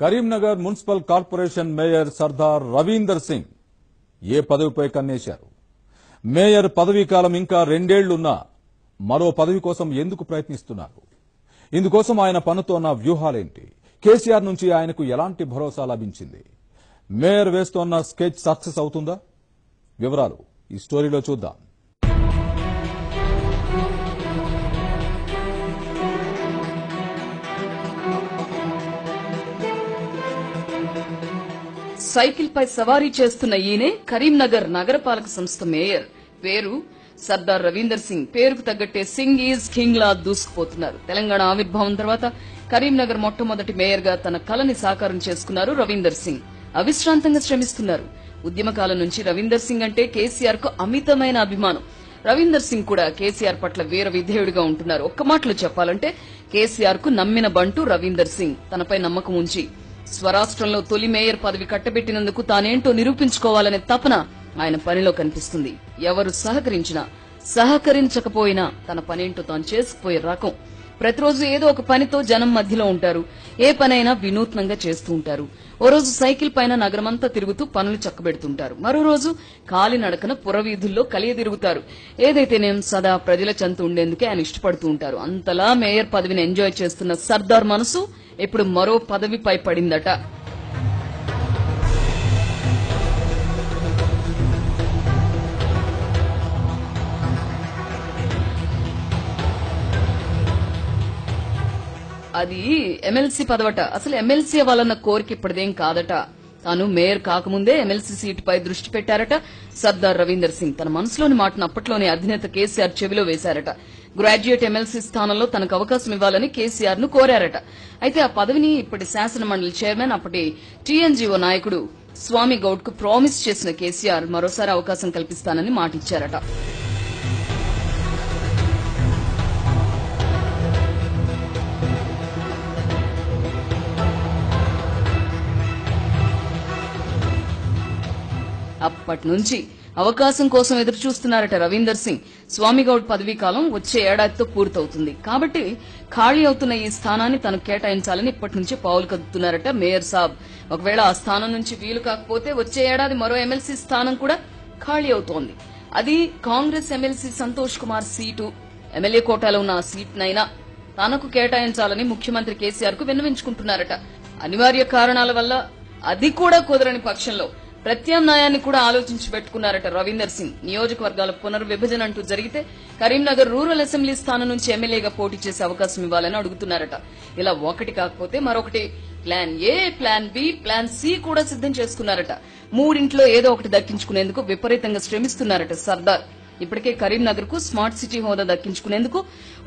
Karimnagar municipal corporation mayor Sardar Ravinder Singh ఏ పదవిపై కన్నేశారు? మేయర్ పదవీ కాలం ఇంకా 2 ఏళ్లున్నా మరో పదవి కోసం ఎందుకు ప్రయత్నిస్తున్నారు? ఇందుకోసం ఆయన పన్నుతోన్న వ్యూహాలేంటి? కేసీఆర్ నుంచి ఆయనకు ఎలాంటి భరోసా లభించింది? మేయర్ వేస్తోన్న స్కెచ్ సక్సెస్ అవుతుందా? వివరాలు ఈ స్టోరీలో చూద్దాం. సైకిల్ పై సవారీ చేస్తున్న ఈయనే కరీంనగర్ నగరపాలక సంస్థ మేయర్. పేరు సర్దార్ రవీందర్ సింగ్. పేరుకు తగ్గట్టే సింగ్ ఈజ్ కింగ్ లా దూసుకుపోతున్నారు. తెలంగాణ ఆవిర్భావం తర్వాత కరీంనగర్ మొట్టమొదటి మేయర్ గా తన కలని సాకారం చేసుకున్నారు రవీందర్ సింగ్. అవిశ్రాంతంగా శ్రమిస్తున్నారు. ఉద్యమకాలం నుంచి రవీందర్ సింగ్ అంటే కేసీఆర్ కు అమితమైన అభిమానం. రవీందర్ సింగ్ కూడా కేసీఆర్ పట్ల వీర విధేయుడిగా ఉంటున్నారు. ఒక్క మాటలో చెప్పాలంటే కేసీఆర్ కు నమ్మిన బంటు రవీందర్ సింగ్. తనపై నమ్మకం ఉంచి స్వరాష్ట్రంలో తొలి మేయర్ పదవి కట్టబెట్టినందుకు తానేంటో నిరూపించుకోవాలనే తపన ఆయన పనిలో కనిపిస్తుంది. ఎవరు సహకరించినా సహకరించకపోయినా తన పనేంటో తాను చేసుకుపోయే రకం. ప్రతిరోజు ఏదో ఒక పనితో జనం మధ్యలో ఉంటారు. ఏ పనైనా వినూత్నంగా చేస్తూ ఉంటారు. ఓ రోజు సైకిల్ పైన నగరమంతా తిరుగుతూ పనులు చక్కబెడుతుంటారు. మరో రోజు కాలినడకన పురవీధుల్లో కలియదిరుగుతారు. ఏదైతేనేం సదా ప్రజల చెంత ఉండేందుకే ఆయన ఇష్టపడుతూ ఉంటారు. అంతలా మేయర్ పదవిని ఎంజాయ్ చేస్తున్న సర్దార్ మనసు ఇప్పుడు మరో పదవిపై పడిందట. అది ఎమ్మెల్సీ పదవట. అసలు ఎమ్మెల్సీ అవ్వాలన్న కోరిక ఇప్పటిదేం కాదట. తాను మేయర్ కాకముందే ఎమ్మెల్సీ సీటుపై దృష్టి పెట్టారట సర్దార్ రవీందర్ సింగ్. తన మనసులోని మాటను అప్పట్లోనే అధినేత కేసీఆర్ చెవిలో వేశారట. గ్రాడ్యుయేట్ ఎమ్మెల్సీ స్థానంలో తనకు అవకాశం ఇవ్వాలని కేసీఆర్ ను కోరారట. అయితే ఆ పదవిని ఇప్పటి శాసనమండలి చైర్మన్, అప్పటి టీఎన్జీఓ నాయకుడు స్వామి గౌడ్ కు ప్రామిస్ చేసిన కేసీఆర్ మరోసారి అవకాశం కల్పిస్తానని మాటిచ్చారట. అప్పటి నుంచి అవకాశం కోసం ఎదురు చూస్తున్నారట రవీందర్ సింగ్. స్వామిగౌడ్ పదవీ కాలం వచ్చే ఏడాదితో పూర్తవుతుంది. కాబట్టి ఖాళీ అవుతున్న ఈ స్థానాన్ని తను కేటాయించాలని ఇప్పటి నుంచి పావులు కదుపుతున్నారట మేయర్ సాబ్. ఒకవేళ ఆ స్థానం నుంచి వీలు కాకపోతే వచ్చే ఏడాది మరో ఎమ్మెల్సీ స్థానం కూడా ఖాళీ అవుతోంది. అది Congress MLC Santosh Kumar seat. MLA కోటాలో ఉన్న ఆ సీట్నైనా తనకు కేటాయించాలని ముఖ్యమంత్రి కేసీఆర్ కు విన్నవించుకుంటున్నారట. అనివార్య కారణాల వల్ల అది కూడా కుదరని పక్షంలో ప్రత్యామ్నాయాన్ని కూడా ఆలోచించి పెట్టుకున్నారట రవీందర్ సింగ్. నియోజకవర్గాల పునర్విభజన అంటూ జరిగితే కరీంనగర్ రూరల్ అసెంబ్లీ స్థానం నుంచి ఎమ్మెల్యేగా పోటీ చేసే అవకాశం ఇవ్వాలని అడుగుతున్నారట. ఇలా ఒకటి కాకపోతే మరొకటి plan A, plan B, plan C కూడా సిద్దం చేసుకున్నారట. మూడింట్లో ఏదో ఒకటి దక్కించుకునేందుకు విపరీతంగా శ్రమిస్తున్నారట సర్దార్. ఇప్పటికే కరీంనగర్ కు స్మార్ట్ సిటీ హోదా దక్కించుకునేందుకు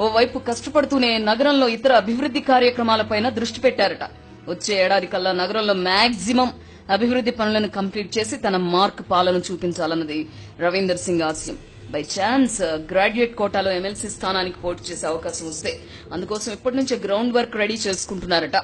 ఓవైపు కష్టపడుతూనే నగరంలో ఇతర అభివృద్ది కార్యక్రమాలపైన దృష్టి పెట్టారట. వచ్చే ఏడాది కల్లా నగరంలో మాక్సిమం అభివృద్ది పనులను కంప్లీట్ చేసి తన మార్క్ పాలన చూపించాలన్నది రవీందర్ సింగ్ ఆశయం. బై ఛాన్స్ గ్రాడ్యుయేట్ కోటాలో ఎమ్మెల్సీ స్థానానికి పోటీ చేసే అవకాశం వస్తే అందుకోసం ఇప్పటి నుంచే గ్రౌండ్ వర్క్ రెడీ చేసుకుంటున్నారట.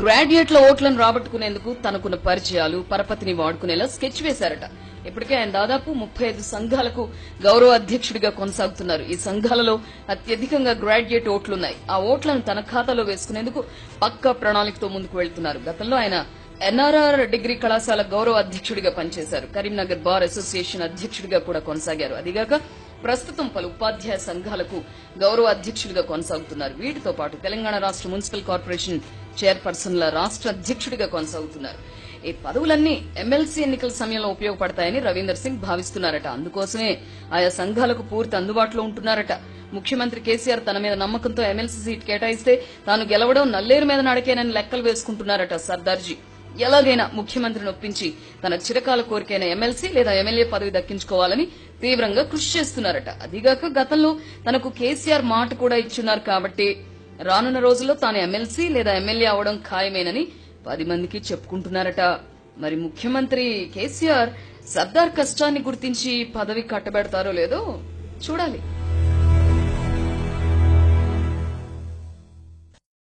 గ్రాడ్యుయేట్ల ఓట్లను రాబట్టుకునేందుకు తనకున్న పరిచయాలు, పరపతిని వాడుకునేలా స్కెచ్ వేశారట. ఇప్పటికే ఆయన దాదాపు 35 సంఘాలకు గౌరవ అధ్యక్షుడిగా కొనసాగుతున్నారు. ఈ సంఘాలలో అత్యధికంగా గ్రాడ్యుయేట్ ఓట్లున్నాయి. ఆ ఓట్లను తన ఖాతాలో వేసుకునేందుకు పక్కా ప్రణాళికతో ముందుకు వెళ్తున్నారు. గతంలో ఆయన ఎన్ఆర్ఆర్ డిగ్రీ కళాశాల గౌరవ అధ్యక్షుడిగా పనిచేశారు. కరీంనగర్ బార్ అసోసియేషన్ అధ్యక్షుడిగా కూడా కొనసాగారు. అదిగాక ప్రస్తుతం పలు ఉపాధ్యాయ సంఘాలకు గౌరవ అధ్యక్షుడిగా కొనసాగుతున్నారు. వీటితో పాటు తెలంగాణ రాష్ట్ర మున్సిపల్ కార్పొరేషన్ చైర్పర్సన్ల రాష్ట్ర అధ్యక్షుడిగా కొనసాగుతున్నారు. ఈ పదవులన్నీ ఎమ్మెల్సీ ఎన్నికల సమయంలో ఉపయోగపడతాయని రవీందర్ సింగ్ భావిస్తున్నారట. అందుకోసమే ఆయా సంఘాలకు పూర్తి అందుబాటులో ఉంటున్నారట. ముఖ్యమంత్రి కేసీఆర్ తన మీద నమ్మకంతో ఎమ్మెల్సీ సీట్ కేటాయిస్తే తాను గెలవడం నల్లేరు మీద నడకేనని లెక్కలు వేసుకుంటున్నారట సర్దార్జీ. ఎలాగైనా ముఖ్యమంత్రిని ఒప్పించి తన చిరకాల కోరికైన ఎమ్మెల్సీ లేదా ఎమ్మెల్యే పదవి దక్కించుకోవాలని తీవ్రంగా కృషి చేస్తున్నారట. అదిగాక గతంలో తనకు కేసీఆర్ మాట కూడా ఇచ్చున్నారు కాబట్టి రానున్న రోజుల్లో తాను ఎమ్మెల్సీ లేదా ఎమ్మెల్యే అవడం ఖాయమేనని 10 మందికి చెప్పుకుంటున్నారట. మరి ముఖ్యమంత్రి కేసీఆర్ సర్దార్ కష్టాన్ని గుర్తించి పదవి కట్టబెడతారో లేదో చూడాలి.